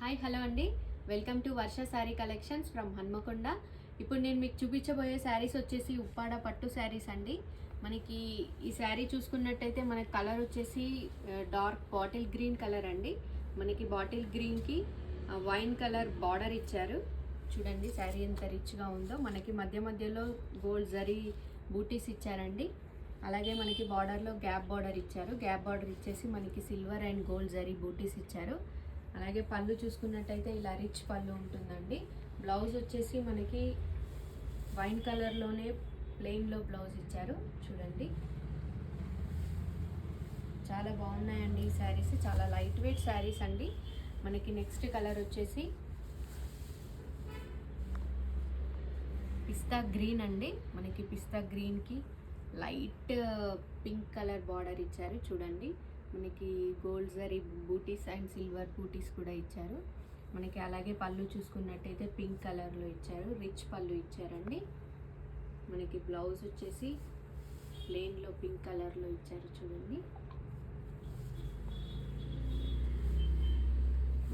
Hi hello అండి, welcome to Varsha sari collections from Hanamkonda. ఇప్పుడు నేను మీకు చూపించబోయే శారీస్ వచ్చేసి ఉప్పాడ పట్టు శారీస్ అండి. మనకి ఈ శారీ చూసుకున్నట్టయితే మనకి కలర్ వచ్చేసి డార్క్ బాటిల్ గ్రీన్ కలర్ అండి. మనకి బాటిల్ గ్రీన్కి వైన్ కలర్ బార్డర్ ఇచ్చారు. చూడండి శారీ ఎంత రిచ్గా ఉందో. మనకి మధ్య మధ్యలో గోల్డ్ జరీ బూటీస్ ఇచ్చారండి. అలాగే మనకి బార్డర్లో గ్యాప్ బార్డర్ ఇచ్చారు. గ్యాప్ బార్డర్ ఇచ్చేసి మనకి silver and gold zari butis ఇచ్చారు. అలాగే పళ్ళు చూసుకున్నట్టయితే ఇలా రిచ్ పళ్ళు ఉంటుందండి. బ్లౌజ్ వచ్చేసి మనకి వైన్ కలర్లోనే ప్లెయిన్లో బ్లౌజ్ ఇచ్చారు. చూడండి చాలా బాగున్నాయండి ఈ శారీస్, చాలా లైట్ వెయిట్ శారీస్ అండి. మనకి నెక్స్ట్ కలర్ వచ్చేసి పిస్తా గ్రీన్ అండి. మనకి పిస్తా గ్రీన్కి లైట్ పింక్ కలర్ బార్డర్ ఇచ్చారు. చూడండి మనకి gold zari butis and silver butis కూడా ఇచ్చారు. మనకి అలాగే పళ్ళు చూసుకున్నట్టయితే పింక్ కలర్లో ఇచ్చారు, రిచ్ పళ్ళు ఇచ్చారండి. మనకి బ్లౌజ్ వచ్చేసి ప్లెయిన్లో పింక్ కలర్లో ఇచ్చారు. చూడండి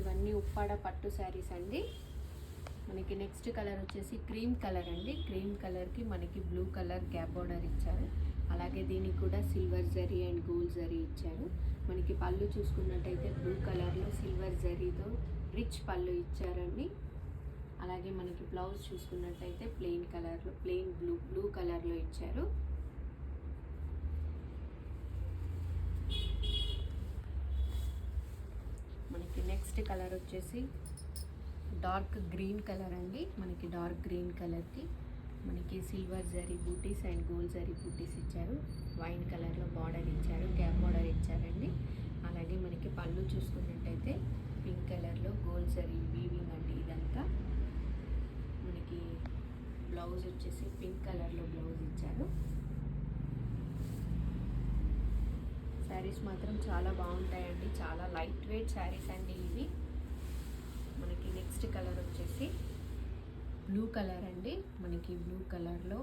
ఇవన్నీ ఉప్పాడ పట్టు శారీస్ అండి. మనకి నెక్స్ట్ కలర్ వచ్చేసి క్రీమ్ కలర్ అండి. క్రీమ్ కలర్కి మనకి బ్లూ కలర్ గ్యాప్ బోర్డర్ ఇచ్చారు. అలాగే దీనికి కూడా silver zari and gold zari ఇచ్చారు. మనకి పళ్ళు చూసుకున్నట్టయితే బ్లూ కలర్లో సిల్వర్ జరీతో రిచ్ పళ్ళు ఇచ్చారండి. అలాగే మనకి బ్లౌజ్ చూసుకున్నట్టయితే ప్లెయిన్ కలర్లో ప్లెయిన్ బ్లూ కలర్లో ఇచ్చారు. మనకి నెక్స్ట్ కలర్ వచ్చేసి డార్క్ గ్రీన్ కలర్ అండి. మనకి డార్క్ గ్రీన్ కలర్కి మనకి silver zari butis and gold zari butis ఇచ్చారు. వైన్ కలర్లో బార్డర్ ఇచ్చారు, గ్యాప్ బార్డర్ ఇచ్చారండి. అలాగే మనకి పళ్ళు చూసుకున్నట్టయితే పింక్ కలర్లో గోల్డ్ జరీ వీవింగ్ అండి ఇదంతా. మనకి బ్లౌజ్ వచ్చేసి పింక్ కలర్లో బ్లౌజ్ ఇచ్చారు. శారీస్ మాత్రం చాలా బాగుంటాయండి, చాలా లైట్ వెయిట్ శారీస్ అండి ఇవి. మనకి నెక్స్ట్ కలర్ వచ్చేసి బ్లూ కలర్ అండి. మనకి బ్లూ కలర్లో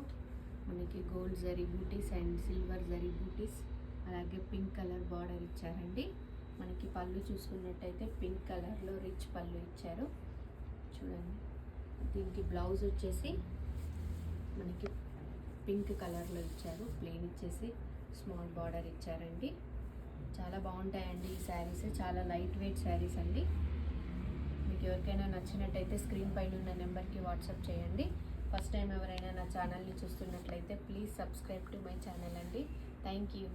మనకి gold zari butis and silver zari butis అలాగే పింక్ కలర్ బార్డర్ ఇచ్చారండి. మనకి పళ్ళు చూసుకున్నట్టయితే పింక్ కలర్లో రిచ్ పళ్ళు ఇచ్చారు. చూడండి దీనికి బ్లౌజ్ వచ్చేసి మనకి పింక్ కలర్లో ఇచ్చారు. ప్లెయిన్ ఇచ్చేసి స్మాల్ బార్డర్ ఇచ్చారండి. చాలా బాగుంటాయండి ఈ శారీస్, చాలా లైట్ వెయిట్ శారీస్ అండి. మీకు ఎవరికైనా నచ్చినట్టయితే స్క్రీన్ పైన ఉన్న నెంబర్కి వాట్సాప్ చేయండి. ఫస్ట్ టైం ఎవరైనా నా ఛానల్ని చూస్తున్నట్లయితే please subscribe to my channel అండి. Thank you.